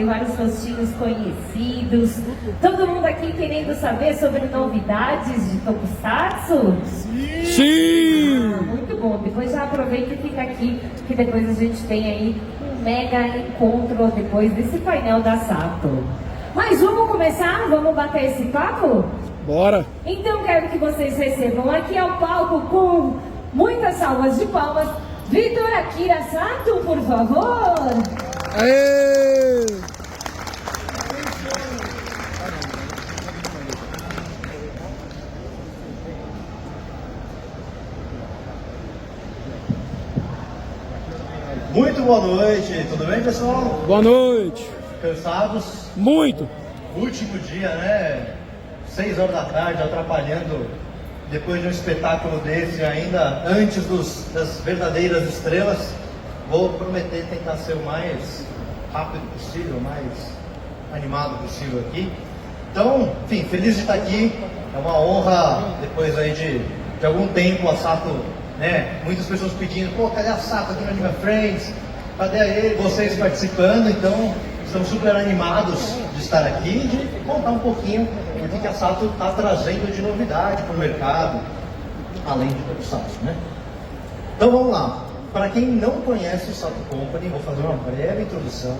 ver vários rostinhos conhecidos. Todo mundo aqui querendo saber sobre novidades de Tokusatsu? Sim! Muito bom. Depois já aproveita e fica aqui, que depois a gente tem aí um mega encontro depois desse painel da Sato. Mas vamos começar? Vamos bater esse papo? Bora! Então quero que vocês recebam aqui ao palco com muitas salvas de palmas, Vitor Akira Sato, por favor! Aê! Muito boa noite, tudo bem, pessoal? Boa noite! Cansados? Muito! Último dia, né? 6 horas da tarde, atrapalhando depois de um espetáculo desse, ainda antes das verdadeiras estrelas. Vou prometer tentar ser o mais rápido possível, o mais animado possível aqui. Então, enfim, feliz de estar aqui. É uma honra, depois aí de algum tempo, a Sato, né? Muitas pessoas pedindo, pô, cadê a Sato aqui no Anime Friends? Cadê aí vocês participando? Então, estamos super animados de estar aqui e de contar um pouquinho do que a Sato está trazendo de novidade para o mercado, além de Tokusatsu, né? Então vamos lá. Para quem não conhece o Sato Company, vou fazer uma breve introdução.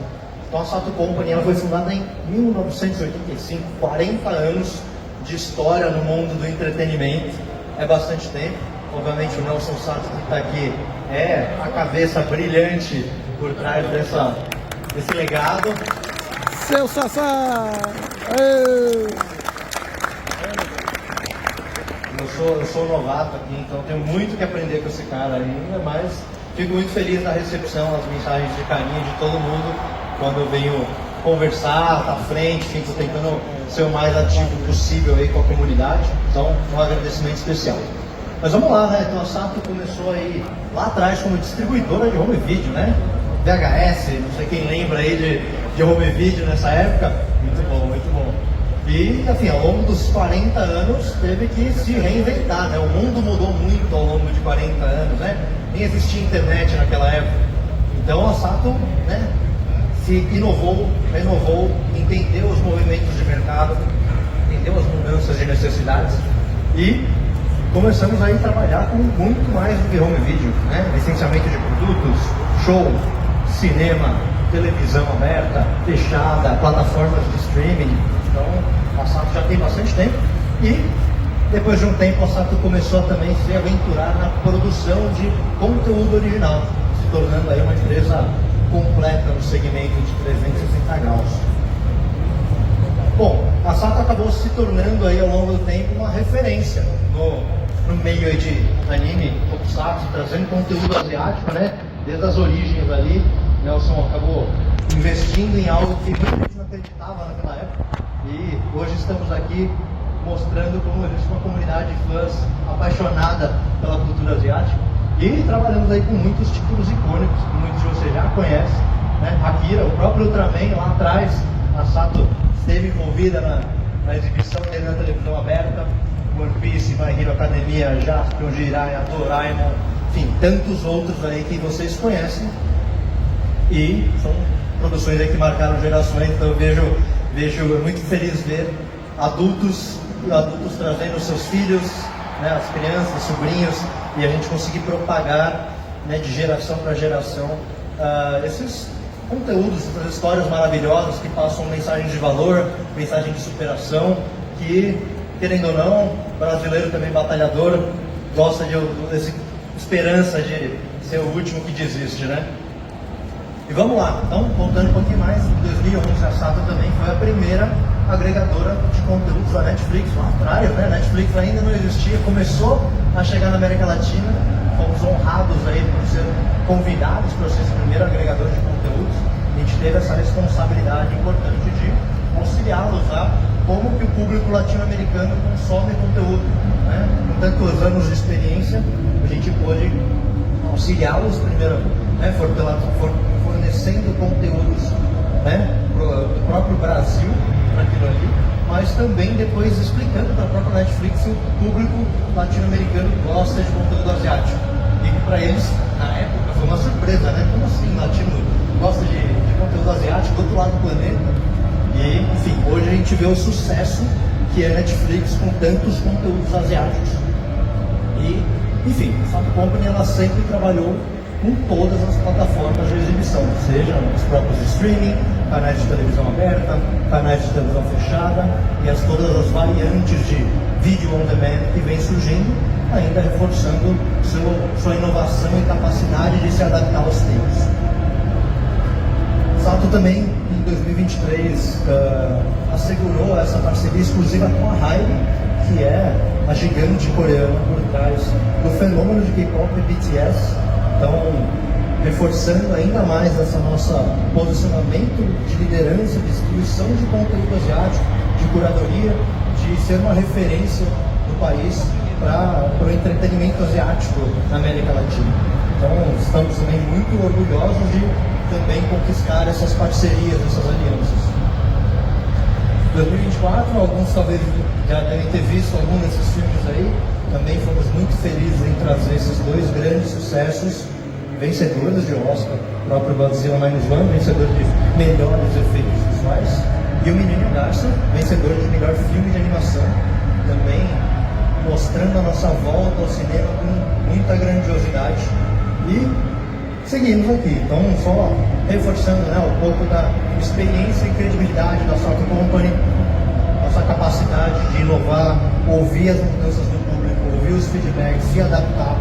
Então a Sato Company ela foi fundada em 1985, 40 anos de história no mundo do entretenimento. É bastante tempo. Obviamente o Nelson Sato que está aqui é a cabeça brilhante por trás desse legado. Seu Sassá! Aê! Eu sou novato aqui, então tenho muito que aprender com esse cara ainda, mas fico muito feliz na recepção, as mensagens de carinho de todo mundo quando eu venho conversar, tá à frente, fico tentando ser o mais ativo possível aí com a comunidade, então um agradecimento especial. Mas vamos lá, né? Então a Sato começou aí lá atrás como distribuidora de home video, né? VHS, não sei quem lembra aí de home video nessa época. Muito bom, muito bom. E, assim, ao longo dos 40 anos teve que se reinventar, né? O mundo mudou muito ao longo de 40 anos, né? Nem existia internet naquela época. Então a Sato, né, se inovou, renovou, entendeu os movimentos de mercado, entendeu as mudanças de necessidades e começamos aí a trabalhar com muito mais do que home video, né? Licenciamento de produtos, show, cinema, televisão aberta, fechada, plataformas de streaming. Então a Sato já tem bastante tempo e depois de um tempo a Sato começou a também se aventurar na produção de conteúdo original, se tornando aí uma empresa completa no segmento de 360 graus. Bom, a Sato acabou se tornando aí ao longo do tempo uma referência no meio aí de anime, Tokusatsu, trazendo conteúdo asiático, né? Desde as origens ali, Nelson acabou investindo em algo que muita gente não acreditava naquela época. E hoje estamos aqui mostrando como existe uma comunidade de fãs apaixonada pela cultura asiática. E trabalhamos aí com muitos títulos icônicos, que muitos de vocês já conhecem, né? Akira, o próprio Ultraman lá atrás, a Sato esteve envolvida na exibição dele na televisão aberta, One Piece, My Hero Academia, Jaspion, Jiraiya, Doraemon, enfim, tantos outros aí que vocês conhecem. E são produções aí que marcaram gerações, então eu vejo muito feliz ver adultos trazendo seus filhos, né, as crianças, sobrinhos, e a gente conseguir propagar, né, de geração para geração esses conteúdos, essas histórias maravilhosas que passam mensagens de valor, mensagem de superação, que, querendo ou não, brasileiro também batalhador, gosta dessa esperança de ser o último que desiste, né? E vamos lá, então, voltando um pouquinho mais, em 2011 a Sato também foi a primeira agregadora de conteúdos da Netflix, lá atrás, né? Netflix ainda não existia, começou a chegar na América Latina, fomos honrados aí por ser convidados para ser esse primeiro agregador de conteúdos. A gente teve essa responsabilidade importante de auxiliá-los a como que o público latino-americano consome conteúdo, né? Com tantos anos de experiência, a gente pôde auxiliá-los primeiro, né, fornecendo conteúdos, né, do próprio Brasil para aquilo ali, mas também depois explicando para a própria Netflix que o público latino-americano gosta de conteúdo asiático. E que para eles, na época, foi uma surpresa, né? Como assim gosta de conteúdo asiático do outro lado do planeta. E, enfim, hoje a gente vê o sucesso que é a Netflix com tantos conteúdos asiáticos. E, enfim, a Sato Company ela sempre trabalhou com todas as plataformas de exibição, seja os próprios streaming, canais de televisão aberta, canais de televisão fechada e todas as variantes de vídeo on demand que vem surgindo, ainda reforçando sua inovação e capacidade de se adaptar aos tempos. Sato também, em 2023, assegurou essa parceria exclusiva com a Hybe, que é a gigante coreana por trás do fenômeno de K-pop BTS. Então, reforçando ainda mais esse nosso posicionamento de liderança, de distribuição de conteúdo asiático, de curadoria, de ser uma referência no país para o entretenimento asiático na América Latina. Então, estamos também muito orgulhosos de também conquistar essas parcerias, essas alianças. 2024, alguns talvez já devem ter visto algum desses filmes aí, também fomos muito felizes em trazer esses dois grandes sucessos, vencedores de Oscar, o próprio Godzilla Minus One, vencedor de melhores efeitos visuais, e o Menino Garça, vencedor de melhor filme de animação, também mostrando a nossa volta ao cinema com muita grandiosidade. E seguimos aqui, então só reforçando, né, um pouco da experiência e credibilidade da Sato Company, nossa capacidade de inovar, ouvir as mudanças do público, ouvir os feedbacks, se adaptar,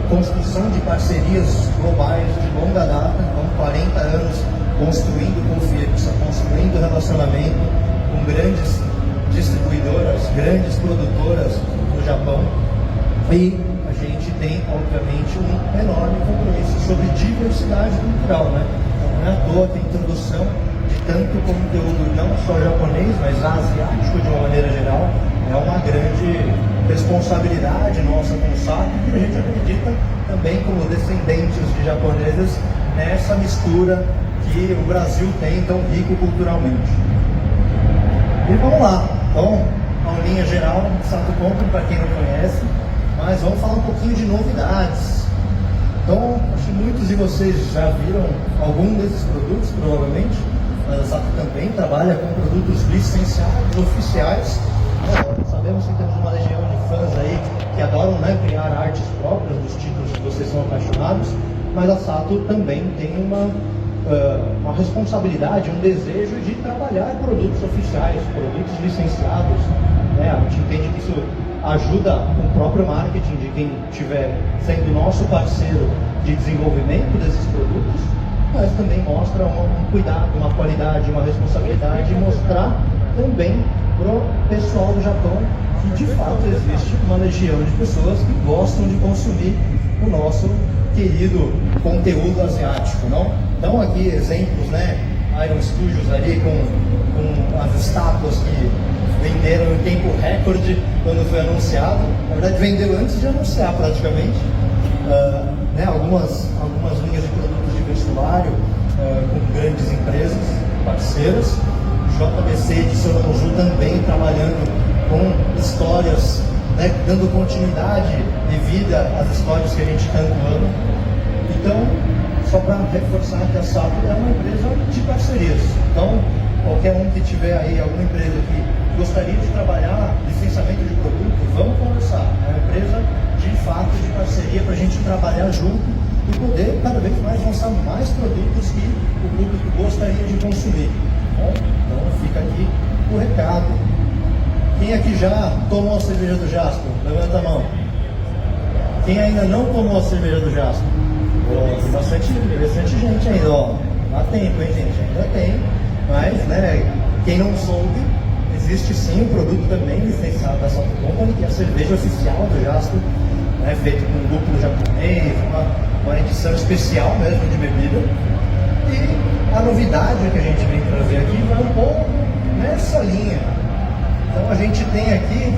construção de parcerias globais de longa data, então 40 anos construindo confiança, construindo relacionamento com grandes distribuidoras, grandes produtoras no Japão. E a gente tem, obviamente, um enorme compromisso sobre diversidade cultural, né? Então, não é à toa que a introdução de tanto conteúdo, não só japonês, mas asiático de uma maneira geral, é uma grande responsabilidade nossa com o Sato, e a gente acredita também como descendentes de japoneses nessa mistura que o Brasil tem tão rico culturalmente. E vamos lá, então, uma linha geral, Sato Company, para quem não conhece, mas vamos falar um pouquinho de novidades. Então, acho que muitos de vocês já viram algum desses produtos, provavelmente, mas a Sato também trabalha com produtos licenciados, oficiais. Sabemos que temos uma legião de fãs aí que adoram, né, criar artes próprias dos títulos que vocês são apaixonados, mas a Sato também tem uma responsabilidade, um desejo de trabalhar produtos oficiais, produtos licenciados, né? A gente entende que isso ajuda o próprio marketing de quem estiver sendo nosso parceiro de desenvolvimento desses produtos, mas também mostra um cuidado, uma qualidade, uma responsabilidade de mostrar também para o pessoal do Japão que de fato existe uma legião de pessoas que gostam de consumir o nosso querido conteúdo asiático, não? Então aqui exemplos, né? Iron Studios ali com as estátuas que venderam em tempo recorde quando foi anunciado. Na verdade vendeu antes de anunciar praticamente. Né? Algumas linhas de produtos de vestuário com grandes empresas, parceiras. JBC de Sonoju também trabalhando com histórias, né, dando continuidade e vida às histórias que a gente tanto ama. Então, só para reforçar que a Sato é uma empresa de parcerias. Então, qualquer um que tiver aí alguma empresa que gostaria de trabalhar licenciamento de produto, vamos conversar. É uma empresa de fato de parceria para a gente trabalhar junto e poder cada vez mais lançar mais produtos que o público gostaria de consumir. Então fica aqui o recado. Quem aqui já tomou a cerveja do Jasper? Levanta a mão. Quem ainda não tomou a cerveja do Jasper? Tem bastante gente ainda, ó. Dá tempo, hein, gente? Ainda tem. Mas, né, quem não soube, existe sim um produto também licenciado da Sato Company, que é a cerveja oficial do Jasper, né, feito com um lúpulo japonês, uma edição especial mesmo de bebida. E a novidade que a gente vem trazer aqui vai um pouco nessa linha. Então a gente tem aqui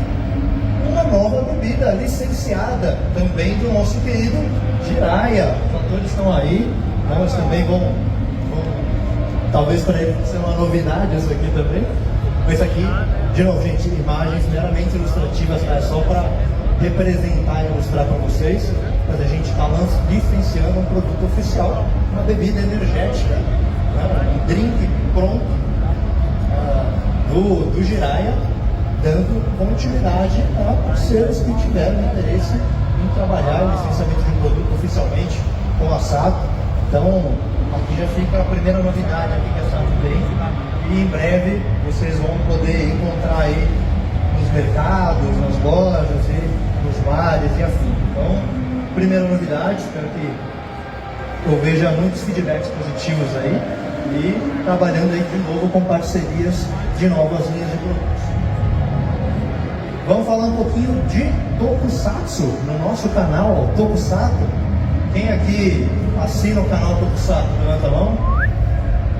uma nova bebida licenciada também do nosso querido Jiraiya. Os atores estão aí, né? Mas também vão talvez para ele ser uma novidade isso aqui também. Mas isso aqui, de novo, gente, imagens meramente ilustrativas, tá? É só para representar e mostrar para vocês, mas a gente está licenciando um produto oficial uma bebida energética, né, um drink pronto do Jiraya, dando continuidade a parceiros que tiveram interesse em trabalhar o licenciamento de um produto oficialmente com a Sato. Então, aqui já fica a primeira novidade aqui que a Sato tem, e em breve vocês vão poder encontrar aí nos mercados, nas lojas, e nos bares e afim. Então, primeira novidade, espero que eu veja muitos feedbacks positivos aí, e trabalhando aí de novo com parcerias de novas linhas de produtos. Vamos falar um pouquinho de Tokusatsu no nosso canal Tokusatsu. Quem aqui assina o canal Tokusatsu, levanta a mão.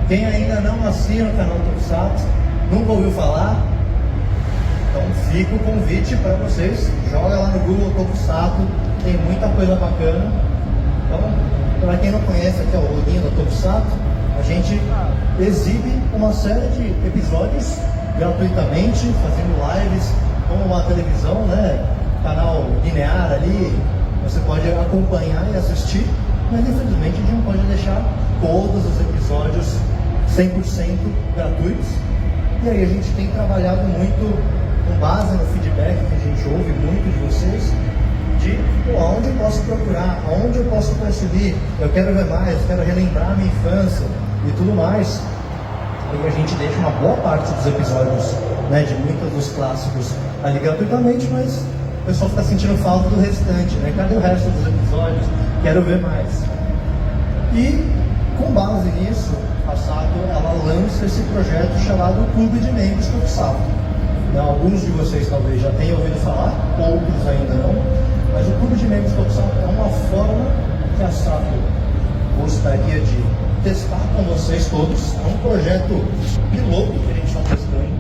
Quem ainda não assina o canal Tokusatsu, nunca ouviu falar, então fica o convite para vocês. Joga lá no Google Tokusatsu, tem muita coisa bacana. Então, para quem não conhece aqui, o login do Tokusatsu, a gente exibe uma série de episódios gratuitamente, fazendo lives, como uma televisão, né? Canal linear ali, você pode acompanhar e assistir, mas infelizmente a gente não pode deixar todos os episódios 100% gratuitos. E aí a gente tem trabalhado muito com base no feedback que a gente ouve muito de vocês, de onde eu posso procurar, onde eu posso consumir, eu quero ver mais, eu quero relembrar minha infância e tudo mais. E a gente deixa uma boa parte dos episódios, né, de muitos dos clássicos ali gratuitamente, mas o pessoal fica sentindo falta do restante, né? Cadê o resto dos episódios? Quero ver mais. E com base nisso, a Sato ela lança esse projeto chamado Clube de Membros Tokusatsu. Alguns de vocês talvez já tenham ouvido falar, outros ainda não, mas o Clube de Membros Tokusatsu é uma forma que a Sato gostaria de testar com vocês todos. É um projeto piloto que a gente está testando,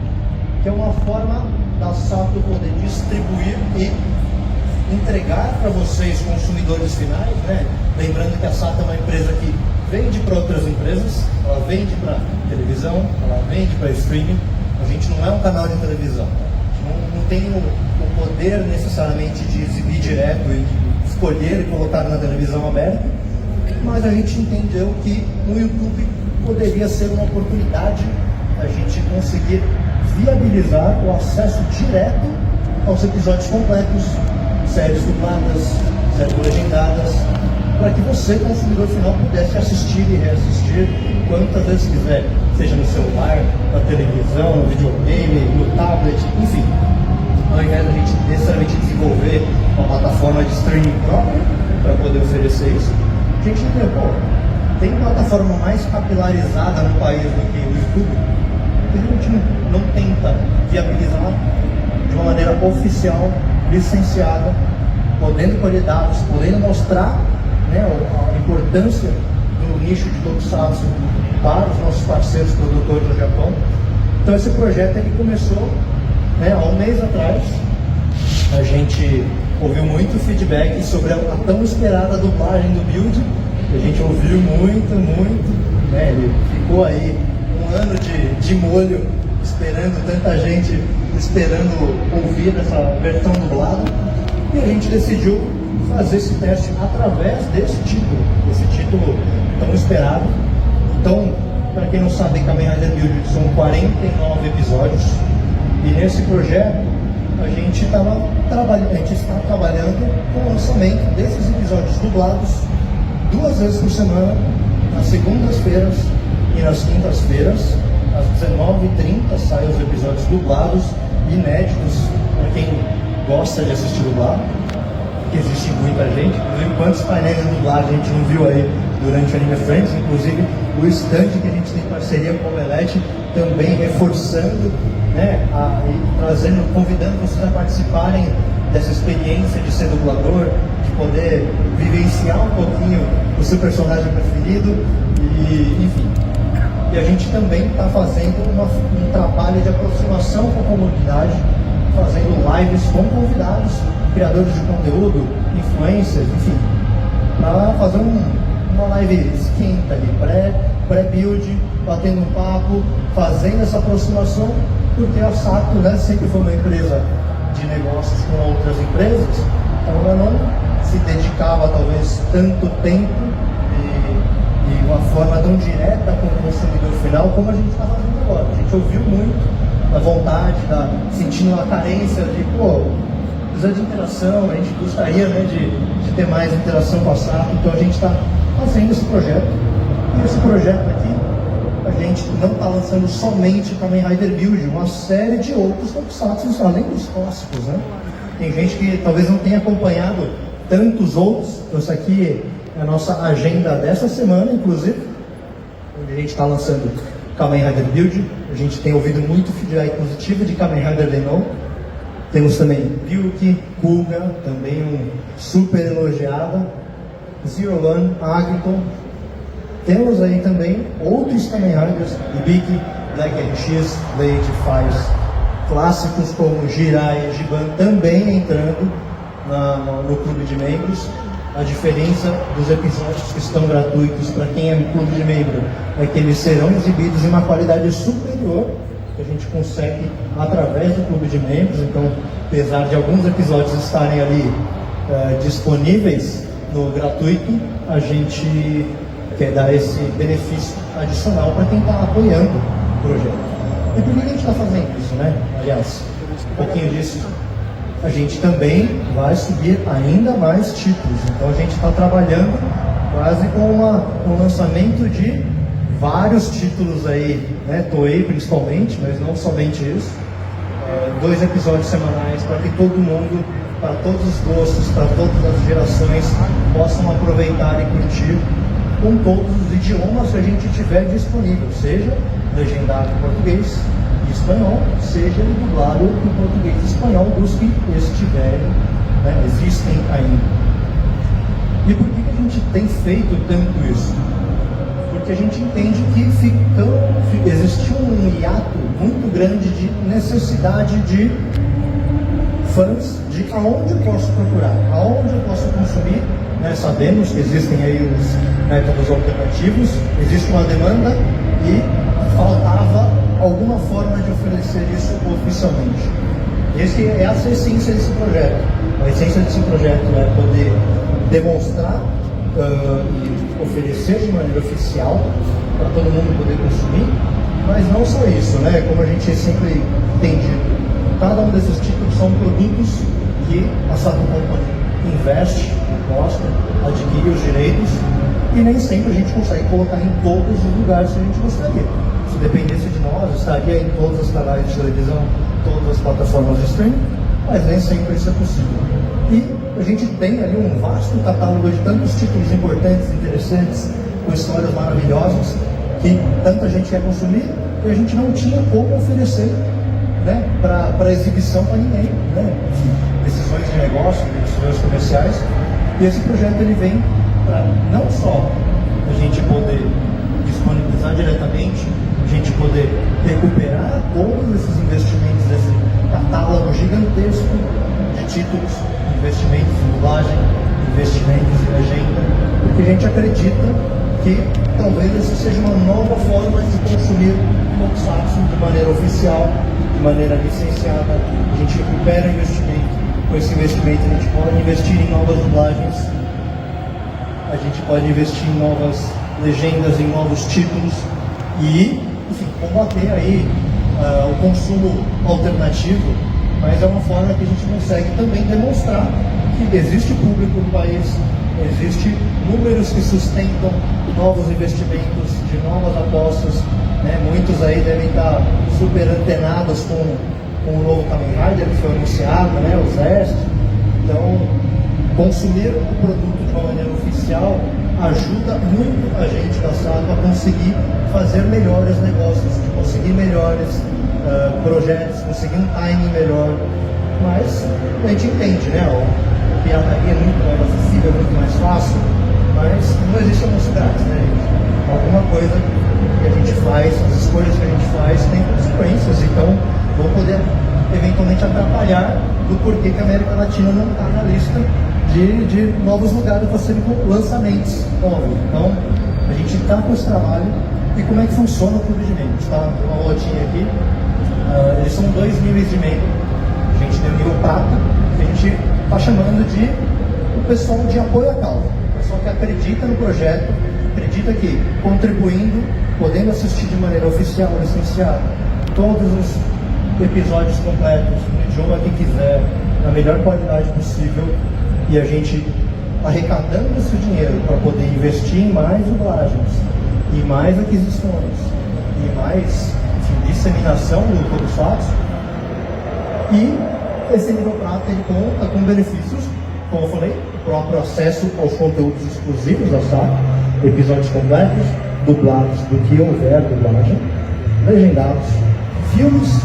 que é uma forma da Sato poder distribuir e entregar para vocês, consumidores finais, né? Lembrando que a Sato é uma empresa que vende para outras empresas, ela vende para televisão, ela vende para streaming. A gente não é um canal de televisão, não tem o poder necessariamente de exibir direto e de escolher e colocar na televisão aberta, mas a gente entendeu que no YouTube poderia ser uma oportunidade a gente conseguir viabilizar o acesso direto aos episódios completos, séries dubladas, séries legendadas, para que você, consumidor final, pudesse assistir e reassistir quantas vezes quiser, seja no celular, na televisão, no videogame, no tablet, enfim. Ao invés de a gente necessariamente desenvolver uma plataforma de streaming própria para poder oferecer isso, a gente entendeu, tem plataforma mais capilarizada no país do que o YouTube, e a gente não tenta viabilizar de uma maneira oficial, licenciada, podendo colher dados, podendo mostrar, né, a importância do nicho de Tokusatsu para os nossos parceiros produtores no Japão. Então esse projeto ele começou, né, há um mês atrás. A gente ouviu muito feedback sobre a tão esperada dublagem do Build. A gente ouviu muito, né, ele ficou aí um ano de molho, esperando tanta gente, esperando ouvir essa versão dublada, e a gente decidiu fazer esse teste através desse título tão esperado. Então, para quem não sabe, Kamen Rider Build são 49 episódios, e nesse projeto a gente está trabalhando com o lançamento desses episódios dublados 2 vezes por semana, nas segundas-feiras e nas quintas-feiras, às 19h30 saem os episódios dublados, inéditos, para quem gosta de assistir dublado, que existe muita gente. Inclusive, quantos painéis de dublagem a gente não viu aí durante o Anime Friends, inclusive o stand que a gente tem parceria com o Omelete, também reforçando, né, convidando vocês a participarem dessa experiência de ser dublador, de poder vivenciar um pouquinho o seu personagem preferido, e enfim. E a gente também está fazendo um trabalho de aproximação com a comunidade, fazendo lives com convidados, criadores de conteúdo, influencers, enfim, para fazer uma live esquenta ali, pré-build, batendo um papo, fazendo essa aproximação, porque a Sato, né, sempre foi uma empresa de negócios com outras empresas, então ela não se dedicava talvez tanto tempo e uma forma tão direta com o consumidor final como a gente está fazendo agora. A gente ouviu muito a vontade, sentindo a carência de, precisa de interação, a gente gostaria, né, de ter mais interação com a SAP, então a gente está fazendo esse projeto. E esse projeto aqui, a gente não está lançando somente Kamen Rider Build, uma série de outros tokusatsu, além dos clássicos, né? Tem gente que talvez não tenha acompanhado tantos outros. Essa aqui é a nossa agenda dessa semana, inclusive, onde a gente está lançando Kamen Rider Build. A gente tem ouvido muito feedback positivo de Kamen Rider Denon. Temos também Ryuki, Kuga, também super elogiada, Zero One, Agriton. Temos aí também outros Kamen Riders, Ibiki, Black RX, Blade, Fires, clássicos como Jirai e Giban também entrando no clube de membros. A diferença dos episódios que estão gratuitos para quem é clube de membro é que eles serão exibidos em uma qualidade superior que a gente consegue através do clube de membros. Então, apesar de alguns episódios estarem ali disponíveis no gratuito, a gente quer dar esse benefício adicional para quem está apoiando o projeto. E por que a gente está fazendo isso, né? Aliás, um pouquinho disso. A gente também vai subir ainda mais títulos. Então a gente está trabalhando quase com o lançamento de vários títulos aí, né? Toei principalmente, mas não somente isso. 2 episódios semanais para que todo mundo, para todos os gostos, para todas as gerações, possam aproveitar e curtir com todos os idiomas que a gente tiver disponível, seja legendado em português e espanhol, seja dublado em português e espanhol dos que estiverem, né, existem ainda. E por que a gente tem feito tanto isso? Porque a gente entende que existiu um hiato muito grande de necessidade de fãs, de aonde eu posso procurar, aonde eu posso consumir. Sabemos que existem aí os métodos alternativos, existe uma demanda e faltava alguma forma de oferecer isso oficialmente. Essa é a essência desse projeto. A essência desse projeto é poder demonstrar e oferecer de maneira oficial para todo mundo poder consumir, mas não só isso, né? Como a gente sempre tem dito, cada um desses títulos são produtos que a Sato Company investe, gosta, adquire os direitos e nem sempre a gente consegue colocar em todos os lugares que a gente gostaria. Se dependesse de nós, estaria em todos os canais de televisão, todas as plataformas de streaming, mas nem sempre isso é possível. E a gente tem ali um vasto catálogo de tantos títulos importantes, interessantes, com histórias maravilhosas, que tanta gente quer consumir e a gente não tinha como oferecer, né, para exibição para ninguém, né? Decisões de negócio, decisões comerciais. E esse projeto ele vem para não só a gente poder disponibilizar diretamente, a gente poder recuperar todos esses investimentos, esse catálogo gigantesco de títulos, investimentos em dublagem, investimentos em legenda, porque a gente acredita que talvez essa seja uma nova forma de consumir tokusatsu de maneira oficial, de maneira licenciada. A gente recupera investimento. Com esse investimento a gente pode investir em novas dublagens, a gente pode investir em novas legendas, em novos títulos e, enfim, combater aí o consumo alternativo, mas é uma forma que a gente consegue também demonstrar que existe público no país, existe números que sustentam novos investimentos, de novas apostas, né? Muitos aí devem estar super antenados com o novo Kamen Rider que foi anunciado, né? O Zest. Então, consumir o produto de uma maneira oficial ajuda muito a gente da SATO a conseguir fazer melhores negócios, conseguir melhores projetos, conseguir um timing melhor. Mas a gente entende, né? A pirataria é muito mais acessível, é muito mais fácil, mas não existe almoço grátis, né, gente? Alguma coisa que a gente faz, as escolhas que a gente faz têm consequências, então vão poder eventualmente atrapalhar do porquê que a América Latina não está na lista de novos lugares para serem lançamentos novos. Então, a gente está com esse trabalho. E como é que funciona o clube de membros? Tá? Tem uma lotinha aqui. Eles são 2 níveis de membro. A gente tem o nível prata, que a gente está chamando de o pessoal de apoio à causa. O pessoal que acredita no projeto, acredita acredita que contribuindo, podendo assistir de maneira oficial, licenciada, todos os episódios completos, no idioma que quiser, na melhor qualidade possível, e a gente arrecadando esse dinheiro para poder investir em mais dublagens, e mais aquisições, e mais, enfim, disseminação do Tokusatsu. E esse nível prata ele conta com benefícios, como eu falei, o próprio acesso aos conteúdos exclusivos da SAP, episódios completos, dublados do que houver dublagem, legendados, filmes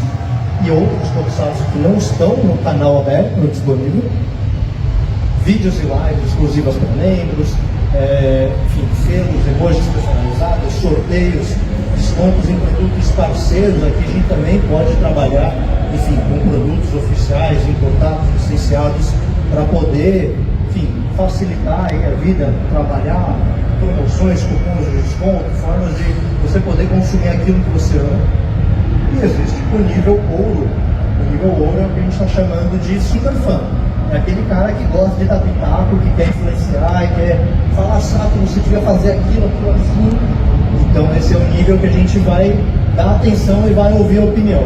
e outros Tokusatsu que não estão no canal aberto, no disponível, vídeos e lives exclusivas para membros, enfim, selos, emojis personalizados, sorteios, descontos em produtos parceiros. Aqui a gente também pode trabalhar, enfim, com produtos oficiais, importados, licenciados, para poder, enfim, facilitar aí a vida, trabalhar promoções, cupons de desconto, formas de você poder consumir aquilo que você ama. E existe o nível ouro. O nível ouro é o que a gente está chamando de super fã. É aquele cara que gosta de dar pitaco, que quer influenciar, e quer falar, sabe, você devia fazer aquilo assim. Então esse é o nível que a gente vai dar atenção e vai ouvir a opinião.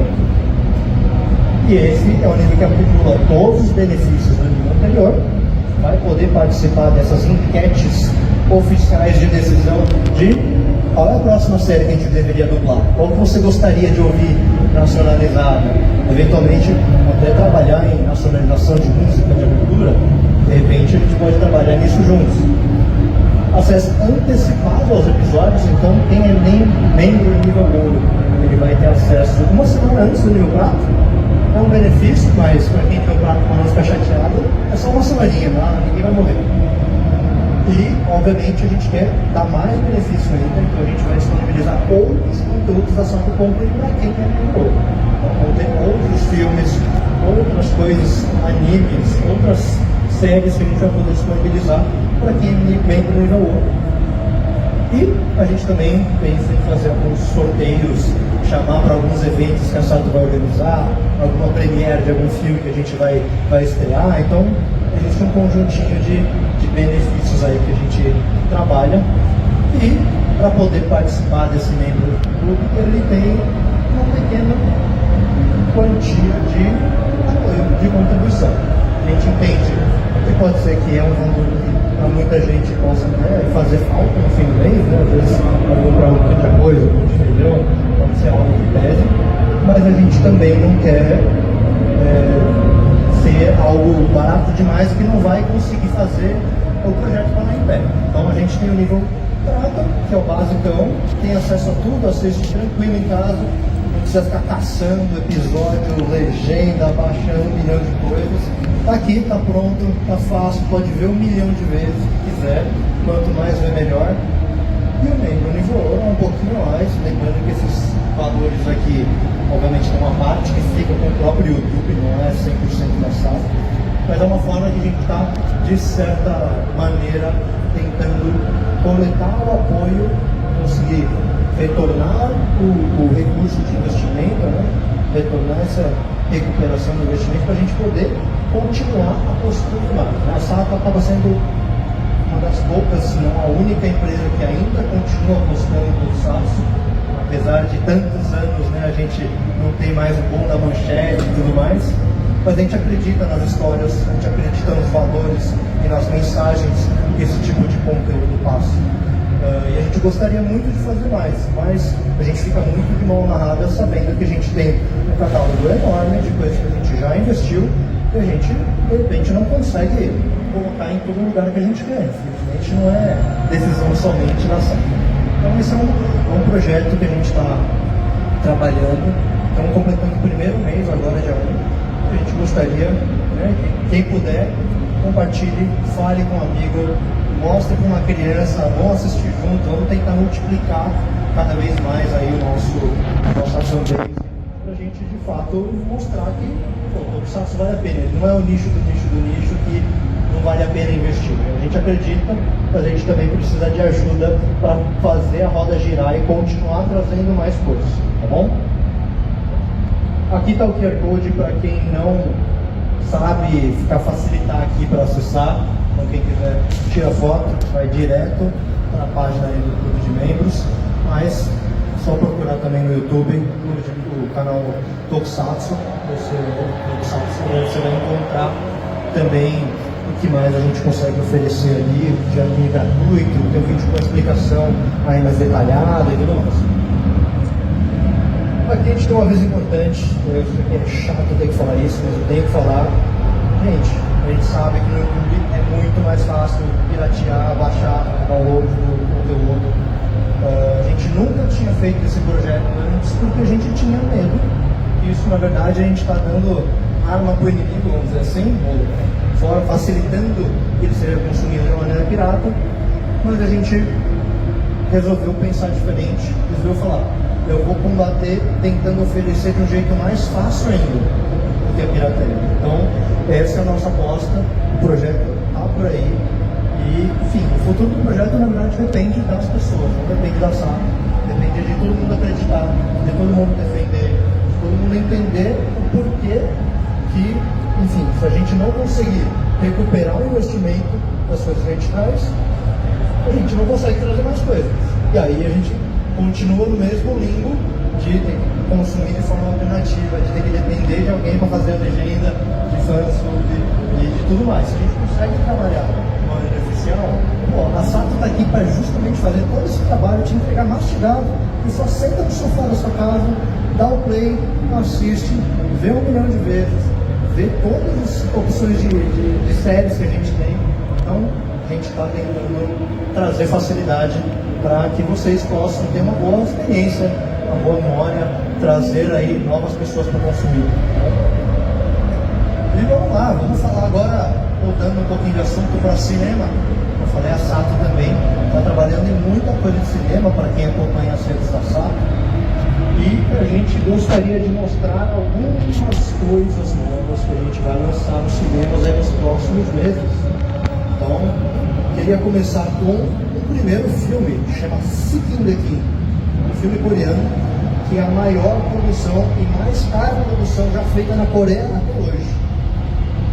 E esse é o nível que acumula todos os benefícios do nível anterior, vai poder participar dessas enquetes oficiais de decisão de qual é a próxima série que a gente deveria dublar, qual que você gostaria de ouvir nacionalizada, eventualmente até trabalhar em nacionalização de música, de abertura. De repente a gente pode trabalhar nisso juntos. Acesso antecipado aos episódios, então quem é membro do nível ouro, ele vai ter acesso uma semana antes do nível prata. É um benefício, mas para quem tem o prato para não ficar chateado, é só uma semaninha, ninguém vai morrer. E, obviamente, a gente quer dar mais benefício ainda, então a gente vai disponibilizar outros conteúdos da Sato Company para quem é membro. Então, vão ter outros filmes, outras coisas, animes, outras séries que a gente vai poder disponibilizar para quem é membro do nível ouro. E a gente também pensa em fazer alguns sorteios, chamar para alguns eventos que a Sato vai organizar, alguma premiere de algum filme que a gente vai estrear. Então, existe um conjuntinho de benefícios aí que a gente trabalha. E, para poder participar desse membro do clube, ele tem uma pequena quantia de apoio, de contribuição. A gente entende que pode ser que é um valor que para muita gente possa fazer falta no fim do mês, às vezes vai comprar muita coisa, entendeu? Pode ser algo que pese, mas a gente também não quer ser algo barato demais que não vai conseguir fazer o projeto para em pé. Então a gente tem o nível prata, que é o basicão, tem acesso a tudo, assiste tranquilo em casa, não precisa ficar caçando episódio, legenda, baixando 1 milhão de coisas. Tá aqui, tá pronto, tá fácil, pode ver 1 milhão de vezes se quiser, quanto mais ver melhor. E o membro nível ouro é um pouquinho mais, lembrando que esses valores aqui, obviamente tem uma parte que fica com o próprio YouTube, não é 100% da sala, mas é uma forma que a gente está, de certa maneira, tentando coletar o apoio, conseguir retornar o recurso de investimento, retornar essa recuperação do investimento para a gente poder continuar apostando lá. A Sato acaba sendo uma das poucas, se não a única empresa que ainda continua apostando no Tokusatsu, apesar de tantos anos, a gente não tem mais o boom da manchete e tudo mais, mas a gente acredita nas histórias, a gente acredita nos valores e nas mensagens que esse tipo de conteúdo passa. E a gente gostaria muito de fazer mais, mas a gente fica muito de mão amarrada sabendo que a gente tem um catálogo enorme de coisas que a gente já investiu e a gente, de repente, não consegue colocar em todo lugar que a gente quer. Infelizmente, não é decisão somente da SAP. Então, esse é um projeto que a gente está trabalhando. Estamos completando o primeiro mês agora de abril. A gente gostaria, quem puder, compartilhe, fale com um amigo, mostre para uma criança, vamos assistir junto, vamos tentar multiplicar cada vez mais aí a nossa fanbase, para a gente de fato mostrar que o Tokusatsu vale a pena. Ele não é o nicho do nicho do nicho que não vale a pena investir. A gente acredita, mas a gente também precisa de ajuda para fazer a roda girar e continuar trazendo mais coisas, tá bom? Aqui está o QR Code para quem não sabe, facilitar aqui para acessar. Então quem quiser tira foto, vai direto para a página aí do Clube de Membros, mas só procurar também no YouTube o canal Tokusatsu, você vai encontrar também o que mais a gente consegue oferecer ali, de anime gratuito, tem um vídeo com uma explicação aí mais detalhada e tudo mais. Aqui a gente tem um aviso importante, eu sei que é chato ter que falar isso, mas eu tenho que falar. Gente, a gente sabe que no YouTube é muito mais fácil piratear, baixar, download do conteúdo. A gente nunca tinha feito esse projeto antes porque a gente tinha medo. Isso, na verdade, a gente está dando arma para o inimigo, vamos dizer assim, ou facilitando que ele seja consumido de maneira pirata, mas a gente resolveu pensar diferente, resolveu falar, eu vou combater tentando oferecer de um jeito mais fácil ainda do que a pirataria. Então, essa é a nossa aposta, o projeto está por aí, e, enfim, o futuro do projeto, na verdade, depende das pessoas, não depende da SAP, depende de todo mundo acreditar, de todo mundo defender, de todo mundo entender o porquê que, enfim, se a gente não conseguir recuperar o investimento das coisas que a gente traz, a gente não consegue trazer mais coisas. E aí a gente continua no mesmo limbo de ter que consumir de forma alternativa, de ter que depender de alguém para fazer a legenda, de fansub e de tudo mais. Se a gente consegue trabalhar de maneira oficial, a Sato está aqui para justamente fazer todo esse trabalho, te entregar mastigado, e só senta no sofá da sua casa, dá o play, assiste, vê 1 milhão de vezes, vê todas as opções de séries que a gente tem. Então, a gente está tentando trazer facilidade para que vocês possam ter uma boa experiência, uma boa memória, trazer aí novas pessoas para consumir. E vamos lá, vamos falar agora, mudando um pouquinho de assunto para cinema. Eu falei, a Sato também está trabalhando em muita coisa de cinema, para quem acompanha as redes da Sato. E a gente gostaria de mostrar algumas coisas novas que a gente vai lançar nos cinemas aí nos próximos meses. Então, queria começar com o primeiro filme, que chama Seeking the King, um filme coreano, que é a maior produção e mais cara produção já feita na Coreia até hoje.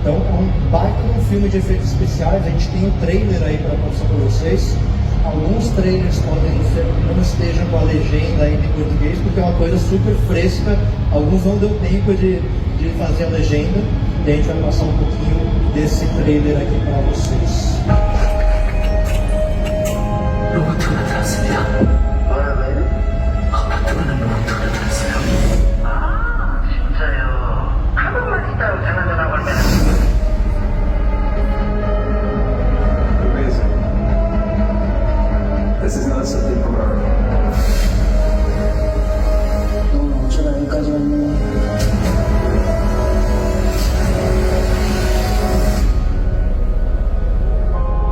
Então, é um baita de um filme de efeitos especiais. A gente tem um trailer aí para mostrar para vocês. Alguns trailers podem ser que não estejam com a legenda ainda em português, porque é uma coisa super fresca. Alguns não deu tempo de fazer a legenda. E a gente vai passar um pouquinho desse trailer aqui para vocês. 로봇으로 들었습니다. 뭐라고요? 아파트가는 로봇으로 들었어요. 아, 진짜요? 한 번만 있다고 전화 걸면. Amazing. This is not something from Earth. 너 어쩌다 여기까지 왔니?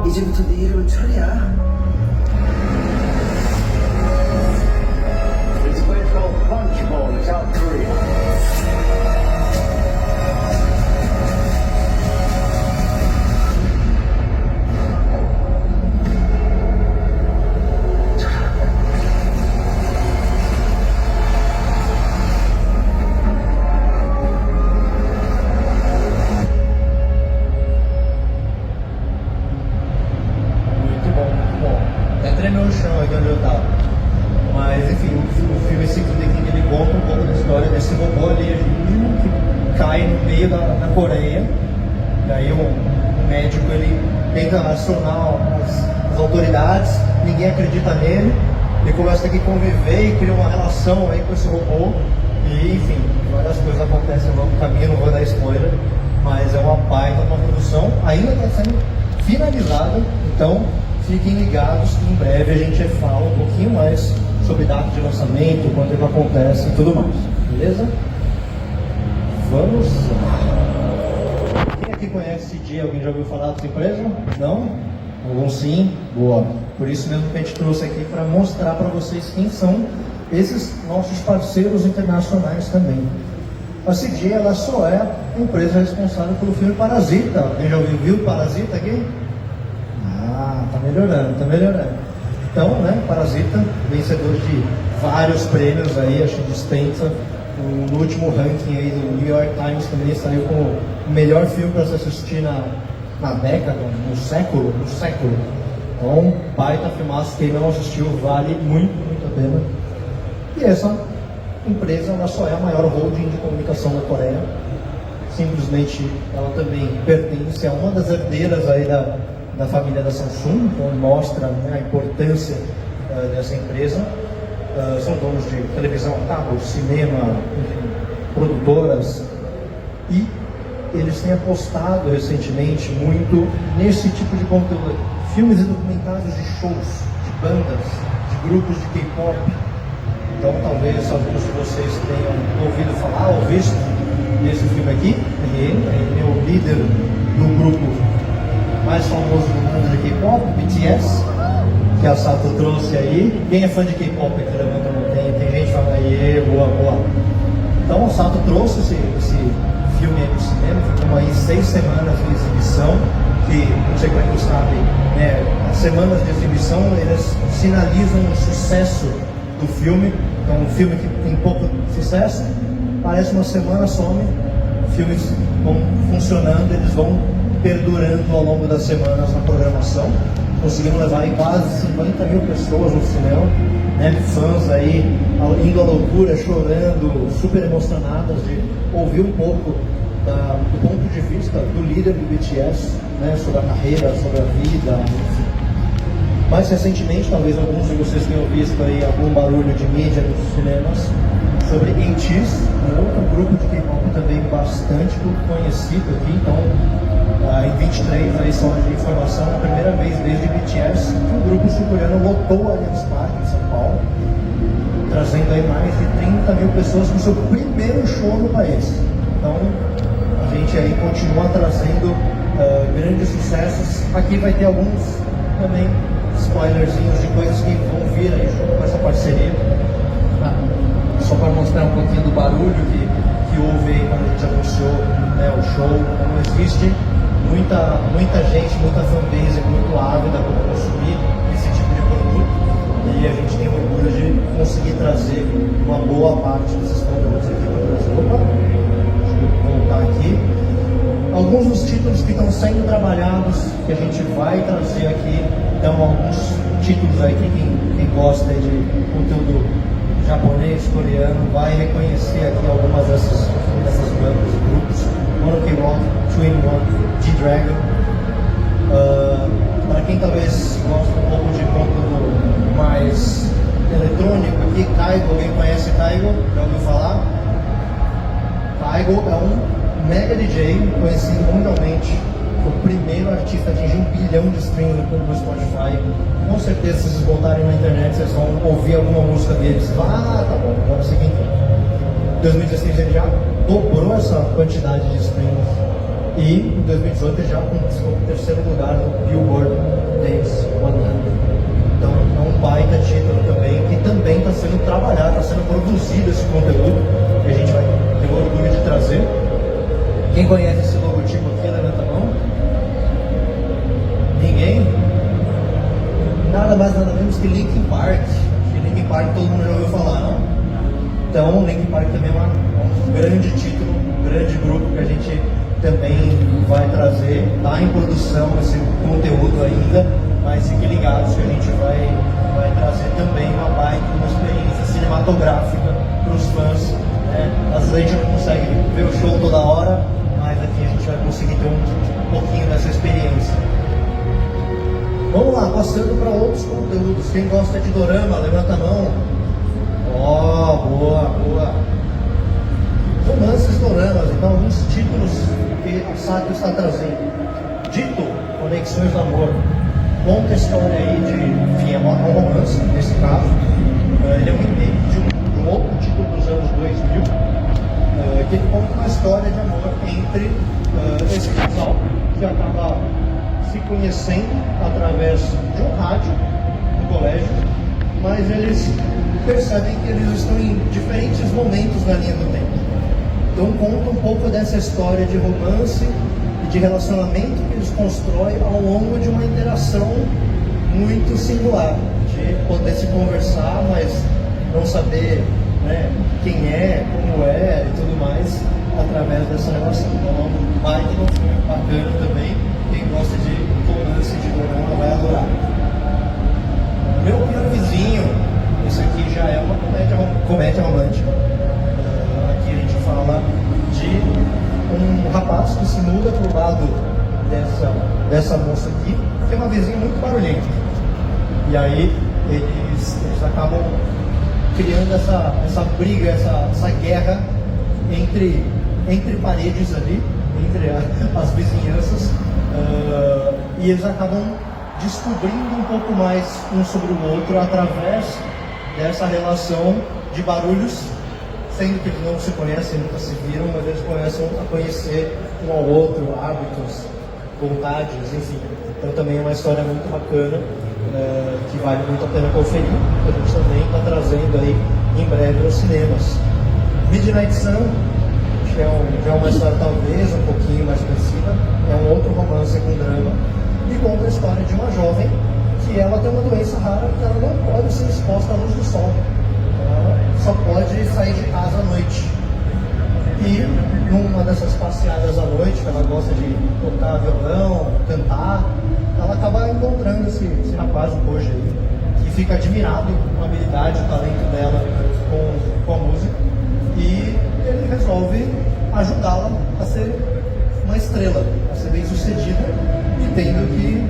이제부터 네 이름은 철이야. This place called Punch Bowl in South Korea. Muito bom, muito bom. Até tremeu no chão aqui onde eu estava. Mas, enfim, o filme Seeking the King, ele conta um pouco da história desse robô alienígena que cai no meio da Coreia. E aí um médico, ele tenta acionar as autoridades, ninguém acredita nele. Ele começa aqui a conviver e cria uma relação aí com esse robô. E, enfim, várias coisas acontecem no caminho, não vou dar spoiler. Mas é uma baita uma produção, ainda está sendo finalizada. Então, fiquem ligados que em breve a gente fala um pouquinho mais sobre data de lançamento, quando ele acontece e tudo mais. Beleza? Vamos lá. Quem aqui conhece CG? Alguém já ouviu falar dessa empresa? Não? Alguns sim? Boa. Por isso mesmo que a gente trouxe aqui para mostrar para vocês quem são esses nossos parceiros internacionais também. A CG, ela só é a empresa responsável pelo filme Parasita. Alguém já viu Parasita aqui? Ah, tá melhorando, tá melhorando. Então, né, Parasita, vencedor de vários prêmios aí, acho que dispensa. No último ranking aí do New York Times também saiu como o melhor filme para se assistir na década, no século. Então, baita filmaço, quem não assistiu vale muito, muito a pena. E essa empresa, ela só é a maior holding de comunicação da Coreia. Simplesmente, ela também pertence a uma das herdeiras aí da família da Samsung, então mostra, né, a importância dessa empresa. São donos de televisão, cabo, cinema, enfim, produtoras, e eles têm apostado recentemente muito nesse tipo de conteúdo, filmes e documentários de shows, de bandas, de grupos de K-pop. Então talvez alguns de vocês tenham ouvido falar ou visto nesse filme aqui. Ele é o líder do grupo mais famoso do mundo de K-pop, BTS, que a Sato trouxe aí. Quem é fã de K-pop aqui? Levanta a mão. Tem gente que fala aí, boa, boa. Então a Sato trouxe esse filme aí pro cinema, ficou aí 6 semanas de exibição, que, não sei quantos sabem, né, as semanas de exibição, eles sinalizam o sucesso do filme. Então um filme que tem pouco sucesso, parece uma semana, some, filmes vão funcionando, eles vão perdurando ao longo das semanas na programação. Conseguimos levar aí quase 50 mil pessoas no cinema, né, fãs aí indo à loucura, chorando, super emocionadas de ouvir um pouco do ponto de vista do líder do BTS, né, sobre a carreira, sobre a vida, enfim. Mais recentemente, talvez alguns de vocês tenham visto aí algum barulho de mídia nos cinemas sobre ATEEZ, um outro grupo de K-pop também bastante conhecido aqui. Então, em 23, aí só de informação, a primeira vez desde BTS, que um grupo sul-coreano lotou o Allianz Parque em São Paulo, trazendo aí mais de 30 mil pessoas no seu primeiro show no país. Então, a gente aí continua trazendo grandes sucessos. Aqui vai ter alguns também spoilerzinhos de coisas que vão vir aí junto com essa parceria. Só para mostrar um pouquinho do barulho que houve aí quando a gente anunciou, né, o show. Então, existe muita gente, muita fanbase muito ávida para consumir esse tipo de produto, e a gente tem orgulho de conseguir trazer uma boa parte desses conteúdos aqui para o Brasil. Opa, deixa eu voltar aqui. Alguns dos títulos que estão sendo trabalhados, que a gente vai trazer aqui, então alguns títulos aí que quem gosta de conteúdo japonês, coreano, vai reconhecer aqui algumas dessas bandas e grupos. Monkey Rock, 2NE1, G-Dragon. Para quem talvez gosta um pouco de conteúdo mais eletrônico aqui, Kygo, alguém conhece Kygo? Já ouviu falar? Kygo é um mega DJ, conhecido mundialmente. Foi o primeiro artista a atingir 1 bilhão de streams no Spotify. Com certeza, se vocês voltarem na internet, vocês vão ouvir alguma música deles. Tá bom, agora é o seguinte. Em 2016 ele já dobrou essa quantidade de streams. E em 2018 ele já conquistou o 3º lugar no Billboard Dance 100. Então é um baita título também, que também está sendo trabalhado, está sendo produzido esse conteúdo, que a gente vai ter o orgulho de trazer. Quem conhece esse logotipo aqui, levanta a mão. Ninguém? Nada mais nada menos que Linkin Park. Que Linkin Park todo mundo já ouviu falar, não? Então Linkin Park também é um grande título, um grande grupo que a gente também vai trazer. Está em produção esse conteúdo ainda, mas fiquem ligados que a gente vai trazer também uma baita, uma experiência cinematográfica para os fãs. Né? Às vezes a gente não consegue ver o show toda hora, mas aqui a gente vai conseguir ter um pouquinho dessa experiência. Vamos lá, passando para outros conteúdos. Quem gosta de dorama, levanta a mão. Ó, boa, boa. Romances doramas, então alguns títulos que a Sato está trazendo. Dito, Conexões do Amor. Conta a história aí de, enfim, é um romance, nesse caso. Ele é um remake de um outro título dos anos 2000, que conta uma história de amor entre esse casal que acaba se conhecendo através de um rádio no colégio, mas eles percebem que eles estão em diferentes momentos na linha do tempo. Então conta um pouco dessa história de romance e de relacionamento que eles constroem ao longo de uma interação muito singular, de poder se conversar, mas não saber, né, quem é, como é e tudo mais, através dessa relação. Então é um baita filme bacana também. Quem gosta de romance de dorama vai adorar. Meu Pior Vizinho, esse aqui já é uma comédia romântica. Aqui a gente fala de um rapaz que se muda pro lado dessa moça aqui, que é uma vizinha muito barulhenta. E aí eles acabam criando essa briga, essa guerra entre paredes ali, entre as vizinhanças, e eles acabam descobrindo um pouco mais um sobre o outro através dessa relação de barulhos, sendo que eles não se conhecem, nunca se viram, mas eles começam a conhecer um ao outro, hábitos, vontades, enfim. Então também é uma história muito bacana, que vale muito a pena conferir, que a gente também está trazendo aí em breve nos cinemas. Midnight Sun, que é uma história talvez um pouquinho mais conhecida, é um outro romance com drama, e conta a história de uma jovem que ela tem uma doença rara que ela não pode ser exposta à luz do sol. Ela só pode sair de casa à noite. E numa dessas passeadas à noite, que ela gosta de tocar violão, cantar, ela acaba encontrando esse rapaz, o Koji, que fica admirado com a habilidade, o talento dela com a música, e ele resolve ajudá-la a ser uma estrela, a ser bem sucedida, e tendo que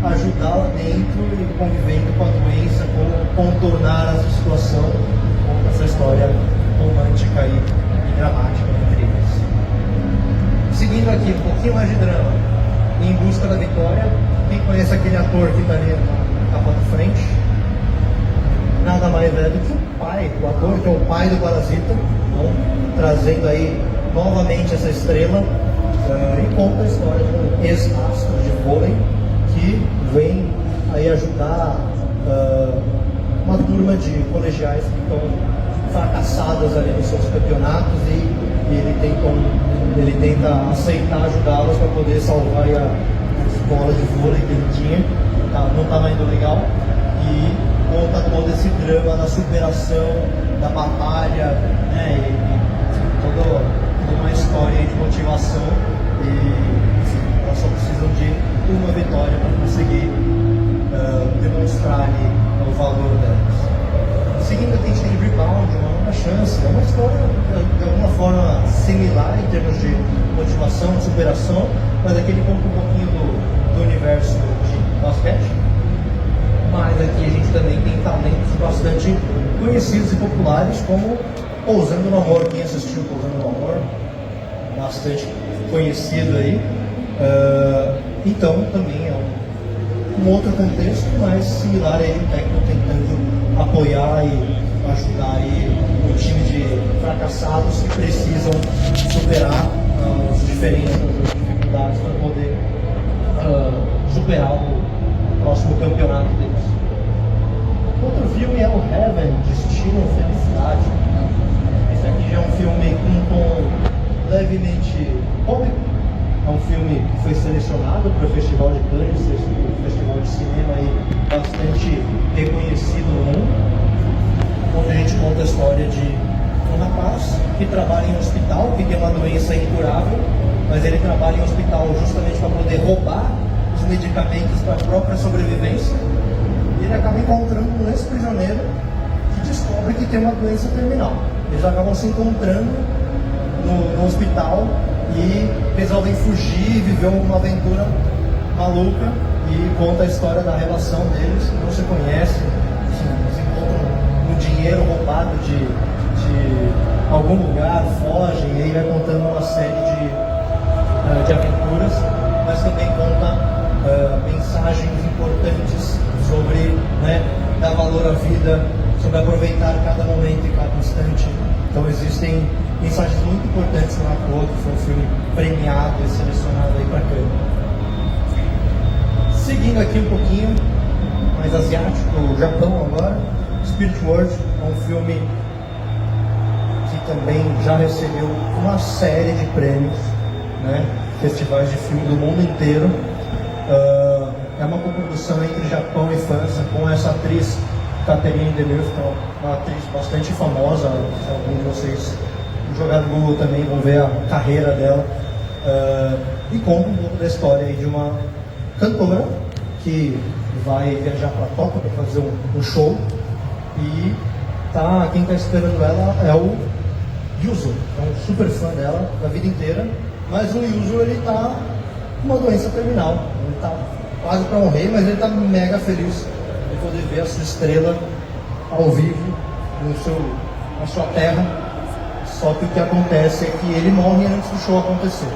ajudá-la dentro e convivendo com a doença, como contornar essa situação, conta essa história romântica e dramática entre eles. Seguindo aqui um pouquinho mais de drama, Em Busca da Vitória. Quem conhece aquele ator que está ali na capa da frente? Nada mais é do que o pai, o ator que é o pai do Parasita, então, trazendo aí novamente essa estrela, e conta a história de um ex-astro de vôlei que vem aí ajudar uma turma de colegiais que estão fracassadas ali nos seus campeonatos, e ele tenta aceitar ajudá-las para poder salvar a escola de vôlei que ele tinha, não estava indo legal, e conta todo esse drama da superação, da batalha, né, e toda uma história de motivação, e enfim, elas só precisam de uma vitória para conseguir demonstrar ali o valor delas. Seguindo aqui a gente tem Rebound, Uma Nova Chance, é uma história de alguma forma similar em termos de motivação, de superação, mas aqui ele conta um pouquinho do universo de basquete. Mas aqui a gente também tem talentos bastante conhecidos e populares, como Pousando no Amor. Quem assistiu Pousando no Amor? Bastante conhecido aí. Então também é um outro contexto, mas similar aí, o técnico tentando apoiar e ajudar aí um time de fracassados que precisam superar as diferenças, as dificuldades para poder superar o próximo campeonato deles. Outro filme é o Heaven, Destino Felicidade. Esse aqui já é um filme com um tom levemente cômico. É um filme que foi selecionado para o Festival de Cannes, um festival de cinema aí bastante reconhecido no mundo, onde a gente conta a história de um rapaz que trabalha em um hospital, que tem uma doença incurável, mas ele trabalha em um hospital justamente para poder roubar os medicamentos para a própria sobrevivência. E ele acaba encontrando um ex-prisioneiro que descobre que tem uma doença terminal. Eles acabam se encontrando no hospital e resolvem fugir, viver uma aventura maluca, e conta a história da relação deles, que não se conhecem, se encontram um dinheiro roubado de algum lugar, fogem, e aí vai contando uma série de aventuras, mas também conta mensagens importantes sobre, né, dar valor à vida, sobre aproveitar cada momento e cada instante. Então existem mensagens muito importantes na Cor, que foi um filme premiado e selecionado aí para Cannes. Seguindo aqui um pouquinho mais asiático, o Japão agora, Spirit World é um filme que também já recebeu uma série de prêmios, né, festivais de filme do mundo inteiro. É uma coprodução entre Japão e França, com essa atriz Catherine Deneuve, que é uma atriz bastante famosa. Se algum de vocês jogar no Google também vão ver a carreira dela, e conta um pouco da história aí de uma cantora que vai viajar para Tóquio para fazer um show e quem está esperando ela é o Yuzo, é um super fã dela da vida inteira, mas o Yuzo ele tá com uma doença terminal, ele tá quase para morrer, mas ele tá mega feliz de poder ver a sua estrela ao vivo na sua terra. Só que o que acontece é que ele morre antes do show acontecer.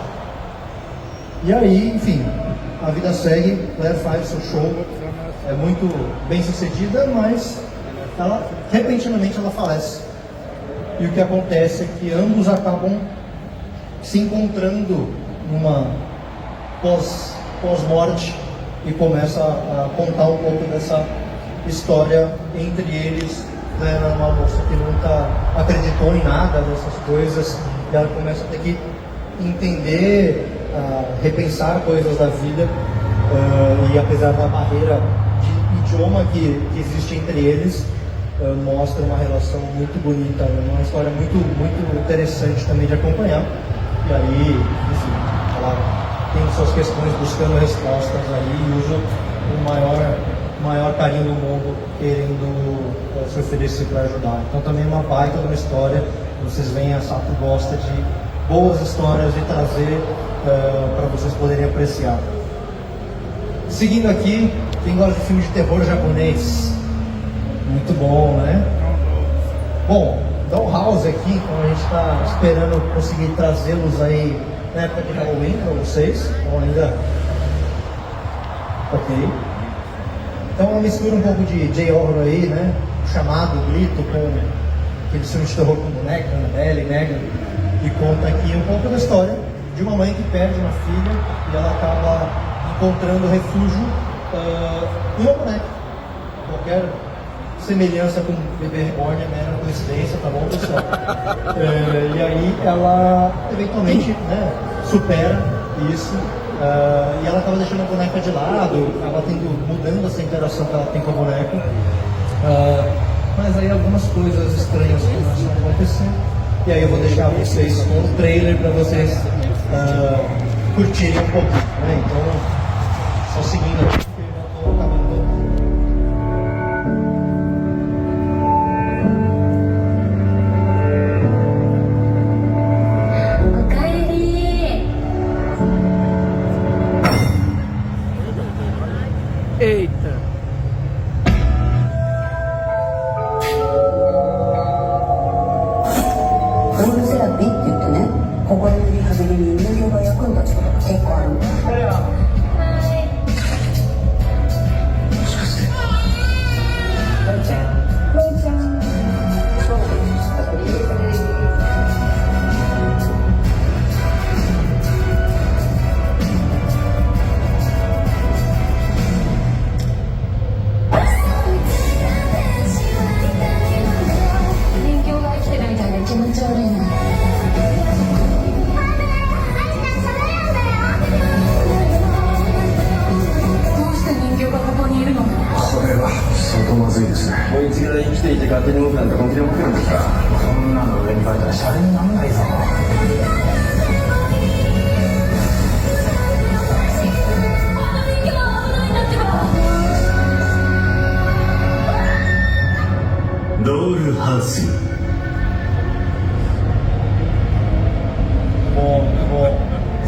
E aí, enfim, a vida segue, Claire faz seu show, é muito bem sucedida, mas repentinamente ela falece. E o que acontece é que ambos acabam se encontrando numa pós-morte e começa a contar um pouco dessa história entre eles. Ela era uma moça que nunca acreditou em nada dessas coisas e ela começa a ter que entender, repensar coisas da vida e apesar da barreira de idioma que existe entre eles, mostra uma relação muito bonita, uma história muito, muito interessante também de acompanhar. E aí, enfim, ela tem suas questões buscando respostas aí e usa o maior carinho do mundo querendo se oferecer para ajudar. Então também é uma baita de uma história. Vocês veem, a Sato gosta de boas histórias de trazer para vocês poderem apreciar. Seguindo aqui, quem gosta de filme de terror japonês? Muito bom, né? Bom, Dollhouse aqui, então a gente está esperando conseguir trazê-los aí na época de Halloween para vocês. Então ainda... Ok. Então ela mistura um pouco de J-horror aí, né? O Chamado, o Grito, com aquele filme de terror com boneca, Annabelle, Megan, e conta aqui um pouco da história de uma mãe que perde uma filha e ela acaba encontrando refúgio em uma boneca. Qualquer semelhança com o bebê reborn é mera coincidência, tá bom, pessoal? E aí ela eventualmente, né, supera isso. E ela acaba deixando a boneca de lado, acaba mudando essa interação que ela tem com a boneca. Mas aí algumas coisas estranhas começam a acontecer. E aí eu vou deixar vocês com o trailer para vocês curtirem um pouquinho, né? Então, só seguindo aqui, porque eu já estou acabando. Eita!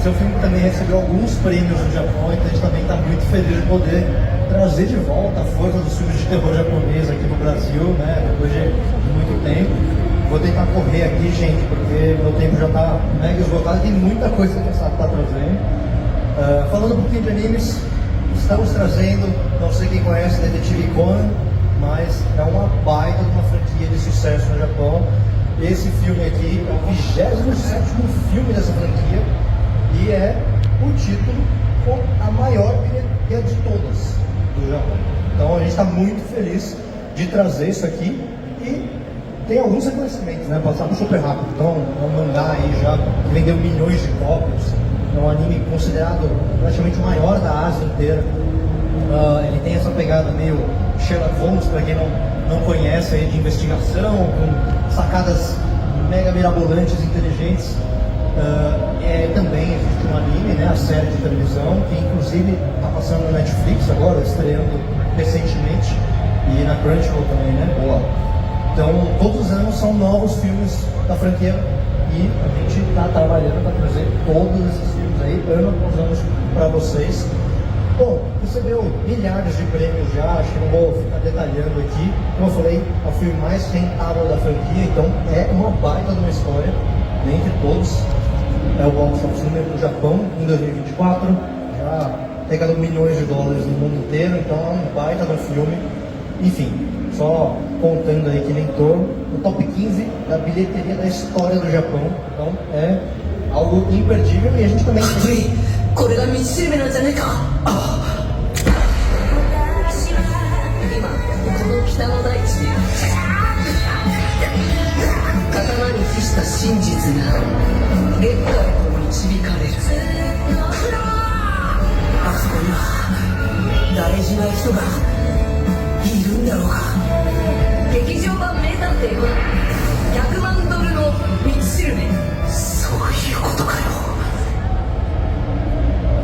Seu filme também recebeu alguns prêmios no Japão, então a gente também está muito feliz de poder trazer de volta a força dos filmes de terror japonês aqui no Brasil, né? Depois de muito tempo. Vou tentar correr aqui, gente, porque meu tempo já está mega esgotado e tem muita coisa que a Sato está trazendo. Falando um pouquinho de animes, estamos trazendo, não sei quem conhece, Detetive Conan, mas é uma baita de uma franquia de sucesso no Japão. Esse filme aqui é o 27º filme dessa franquia. E é o título com a maior bilheteria de todas do Japão. Então a gente está muito feliz de trazer isso aqui e tem alguns reconhecimentos, né? Passamos super rápido. Então é um mangá aí já que vendeu milhões de cópias. É um anime considerado praticamente o maior da Ásia inteira. Ele tem essa pegada meio Sherlock Holmes, para quem não conhece, aí, de investigação, com sacadas mega mirabolantes, inteligentes. Também existe um anime, né, a série de televisão, que inclusive está passando no Netflix agora, estreando recentemente, e na Crunchyroll também, né? Boa. Então, todos os anos são novos filmes da franquia e a gente está trabalhando para trazer todos esses filmes aí, ano após ano, para vocês. Bom, recebeu milhares de prêmios já, acho que não vou ficar detalhando aqui. Como eu falei, é o filme mais rentável da franquia, então é uma baita de uma história, dentre todos. É o box office número do Japão em 2024, já pegando milhões de dólares no mundo inteiro, então é um baita do filme. Enfim, só contando aí que ele entrou no top 15 da bilheteria da história do Japão, então é algo imperdível e a gente também tem... これが道しるべなんじゃねえか。今この北の大地で刀に付した真実が劣化へと導かれる。あそこには大事な人がいるんだろうか。劇場版名探偵コナン100万ドルの道しるべ。そういうことかよ。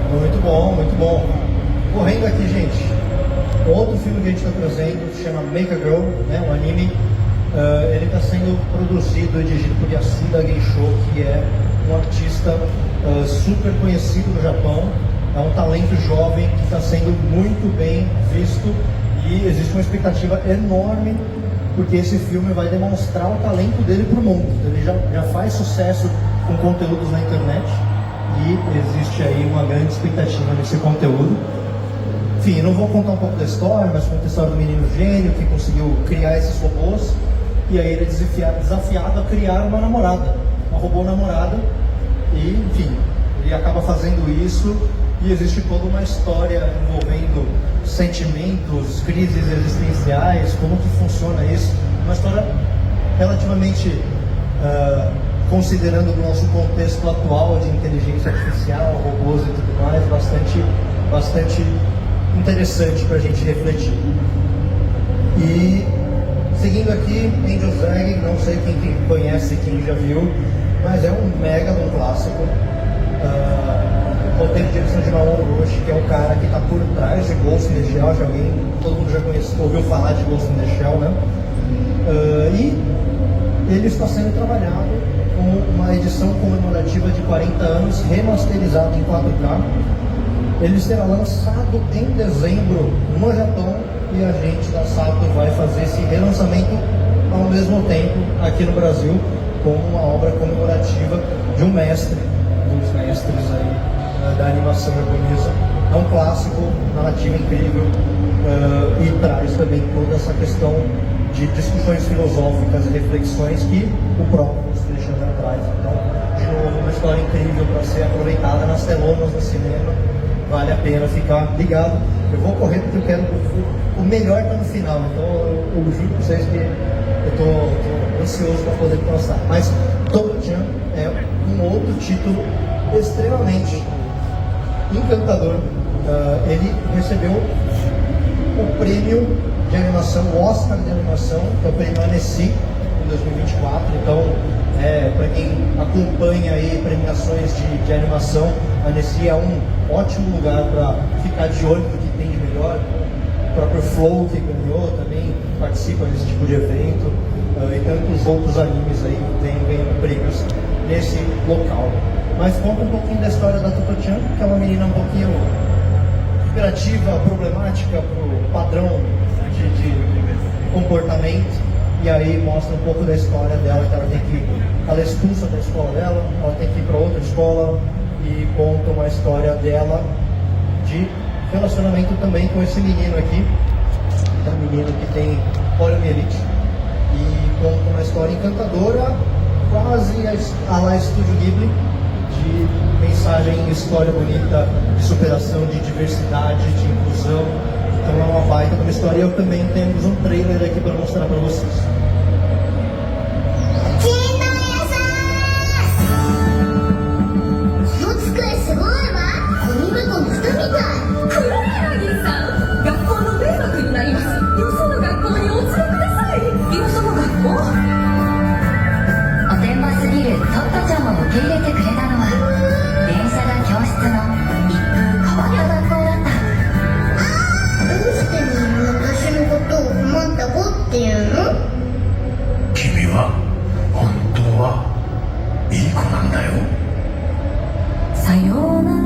Muito bom, muito bom. Correndo aqui, gente. Outro filme que a gente está trazendo se chama Make a Girl, né, um anime. Ele está sendo produzido e dirigido por Yasuda Geisho, que é um artista super conhecido no Japão. É um talento jovem que está sendo muito bem visto e existe uma expectativa enorme porque esse filme vai demonstrar o talento dele para o mundo. Ele já faz sucesso com conteúdos na internet. E existe aí uma grande expectativa nesse conteúdo. Enfim, não vou contar um pouco da história, mas conta a história do menino gênio que conseguiu criar esses robôs. E aí ele é desafiado a criar uma namorada, uma robô namorada. E, enfim, ele acaba fazendo isso. E existe toda uma história envolvendo sentimentos, crises existenciais, como que funciona isso. Uma história relativamente... considerando o nosso contexto atual de inteligência artificial, robôs e tudo mais, bastante interessante para a gente refletir. E seguindo aqui, Angel's Egg, não sei quem conhece, quem já viu, mas é um mega de um clássico. Roteiro de direção de Mamoru Oshii, que é o cara que está por trás de Ghost in the Shell, todo mundo já ouviu falar de Ghost in the Shell, né? E ele está sendo trabalhado com uma edição comemorativa de 40 anos, remasterizado em 4K. Ele será lançado em dezembro no Japão e a gente da Sato vai fazer esse relançamento ao mesmo tempo aqui no Brasil, como uma obra comemorativa de um mestre, dos mestres aí da animação japonesa. É um clássico, narrativa incrível e traz também toda essa questão de discussões filosóficas e reflexões que o próprio Alexandre traz. Então, de novo, uma história incrível para ser aproveitada nas telonas do cinema. Vale a pena ficar ligado. Eu vou correr porque eu quero o melhor está no final. Então, eu juro para vocês que eu estou ansioso para poder postar. Mas Totochan é um outro título extremamente encantador. Ele recebeu o prêmio de animação, o Oscar de animação, que é o prêmio Annecy em 2024. Então, para quem acompanha aí premiações de animação, a Annecy é um ótimo lugar para ficar de olho no que tem de melhor. O próprio Flow, que ganhou, também participa desse tipo de evento, e tantos outros animes aí vêm ganhando prêmios nesse local. Mas conta um pouquinho da história da Totochan, que é uma menina um pouquinho imperativa, problemática pro padrão de comportamento, e aí mostra um pouco da história dela, que ela é expulsa da escola dela, ela tem que ir para outra escola, e conta uma história dela de relacionamento também com esse menino aqui, que é um menino que tem poliomielite, e conta uma história encantadora, quase a la Estúdio Ghibli, de mensagem, história bonita, de superação, de diversidade, de inclusão. Então é uma baita de uma história e eu também temos um trailer aqui para mostrar para vocês. いい子なんだよ。さようなら。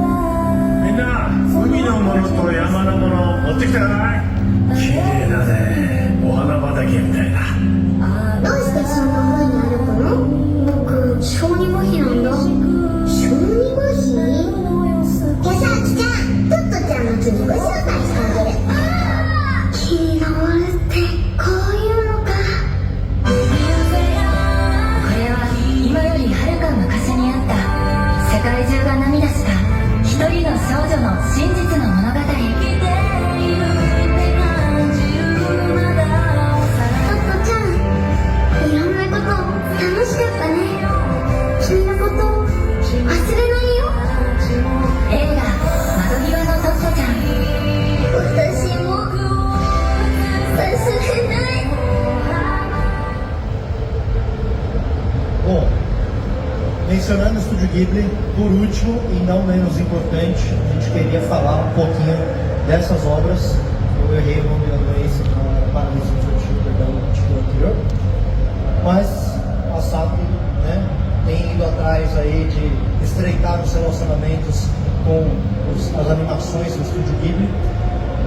みんな、海のものと山のもの持ってきたかい？綺麗だね。お花畑みたいだ。どうしてそんな風に歩くの？僕、小児麻痺なんだ。小児麻痺？じゃあさきちゃん、トットちゃんの次ご紹介してあげる。気に治るってこういうのか。これは今よりはるか昔にあった世界中が涙した一人の少女の真実の物語。トットちゃん、いろんなこと楽しかったね。君のこと忘れないよ。映画「窓際のトットちゃん」。私も忘れない。Bom, mencionando o Estúdio Ghibli, por último e não menos importante, a gente queria falar um pouquinho dessas obras. Eu errei o nome da doença, não era paralisia infantil, perdão, no título anterior. Mas a Sato, né, tem ido atrás aí de estreitar os relacionamentos com as animações do Estúdio Ghibli.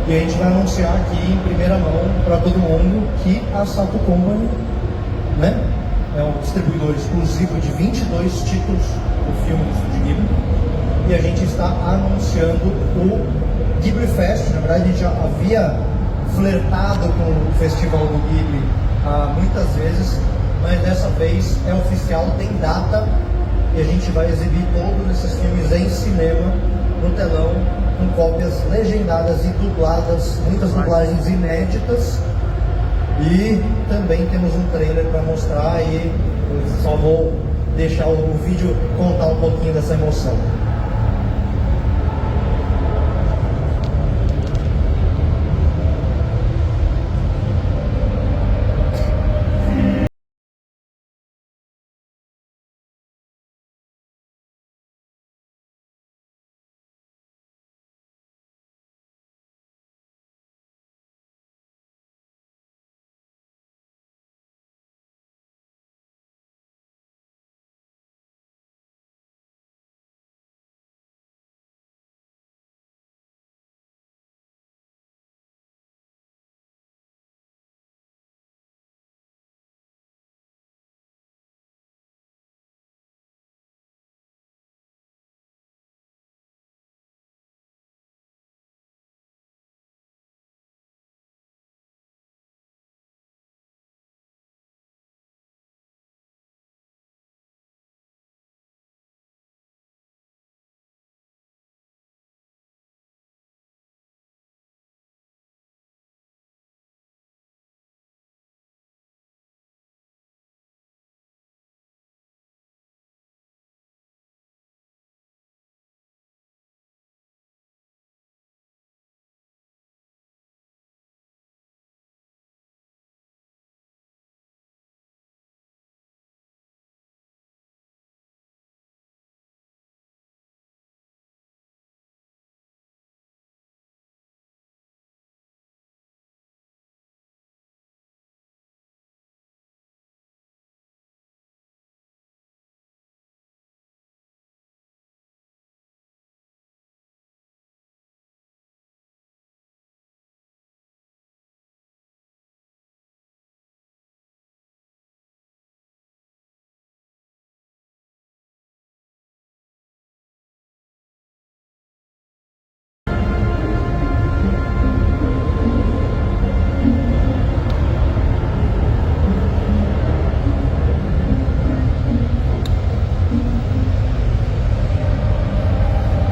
E a gente vai anunciar aqui em primeira mão para todo mundo que a Sato Company, né, é um distribuidor exclusivo de 22 títulos do filme do Estúdio Ghibli. E a gente está anunciando o Ghibli Fest. Na verdade, a gente já havia flertado com o Festival do Ghibli muitas vezes, mas dessa vez é oficial, tem data, e a gente vai exibir todos esses filmes em cinema, no telão, com cópias legendadas e dubladas, muitas dublagens inéditas. E também temos um trailer para mostrar, e eu só vou deixar o vídeo contar um pouquinho dessa emoção.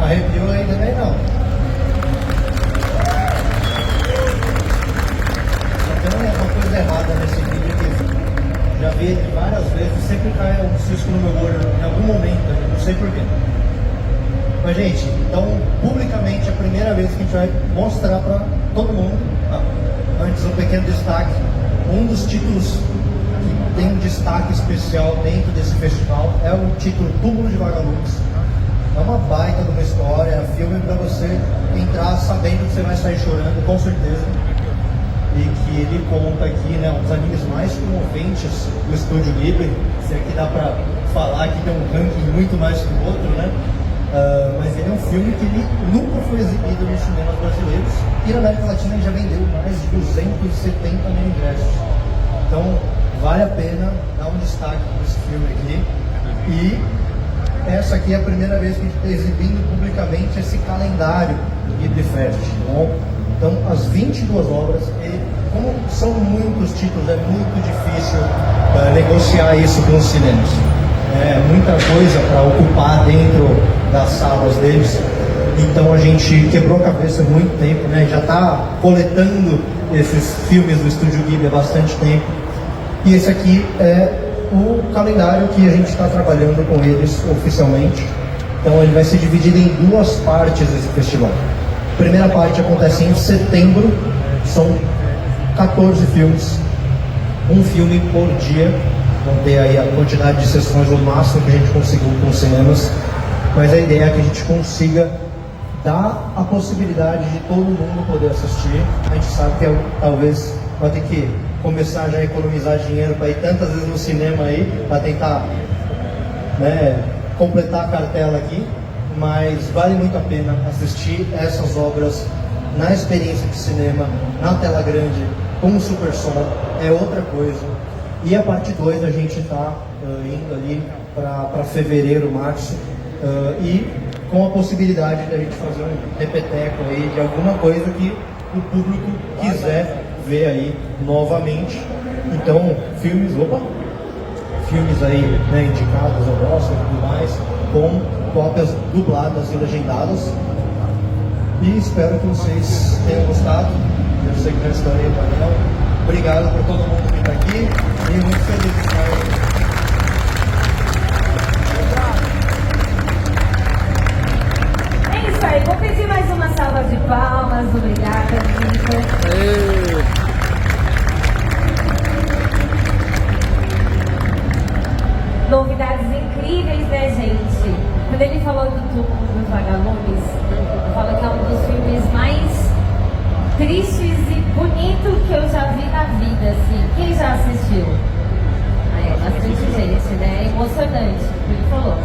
Arrepiou aí também não. Só tem uma coisa errada nesse vídeo que já vi ele várias vezes, sempre cai um cisco no meu olho em algum momento, não sei porquê. Mas gente, então publicamente é a primeira vez que a gente vai mostrar para todo mundo, antes um pequeno destaque, um dos títulos que tem um destaque especial dentro desse festival é o título Túmulo de Vagalumes. É uma baita de uma história, é um filme para você entrar sabendo que você vai sair chorando, com certeza. E que ele conta aqui, né, um dos animes mais comoventes do Estúdio Ghibli. Se aqui dá para falar que tem um ranking muito mais que o outro, né? Mas ele é um filme que ele nunca foi exibido nos cinemas brasileiros e na América Latina ele já vendeu mais de 270 mil ingressos. Então vale a pena dar um destaque para esse filme aqui. E essa aqui é a primeira vez que a gente está exibindo publicamente esse calendário do Ghibli Fest. Então as 22 obras, como são muitos títulos, é muito difícil negociar isso com os cinemas. É muita coisa para ocupar dentro das salas deles. Então a gente quebrou a cabeça há muito tempo, né? Já está coletando esses filmes do Estúdio Ghibli há bastante tempo. E esse aqui é o calendário que a gente está trabalhando com eles oficialmente. Então ele vai ser dividido em duas partes esse festival. A primeira parte acontece em setembro, são 14 filmes, um filme por dia. Vão ter aí a quantidade de sessões, o máximo que a gente conseguiu com os cinemas, mas a ideia é que a gente consiga dar a possibilidade de todo mundo poder assistir. A gente sabe que talvez vai ter que começar já a economizar dinheiro para ir tantas vezes no cinema aí, para tentar, né, completar a cartela aqui, mas vale muito a pena assistir essas obras na experiência de cinema, na tela grande, com o super som, é outra coisa. E a parte 2 a gente está indo ali para fevereiro, março, e com a possibilidade de a gente fazer um repeteco aí de alguma coisa que o público quiser ver aí novamente. Então, filmes aí, né, indicados ao Oscar e tudo mais, com cópias dubladas e legendadas. E espero que vocês tenham gostado. Eu sei que já estarei no painel. Obrigado por todo mundo que está aqui e muito feliz de estar aqui. É isso aí, vou pedir mais uma salva de palmas. Obrigada, Vitor. Novidades incríveis, né, gente? Quando ele falou do Túmulo dos Vagalumes, fala que é um dos filmes mais tristes e bonitos que eu já vi na vida, assim. Quem já assistiu? É bastante gente, né? É emocionante. Ele falou,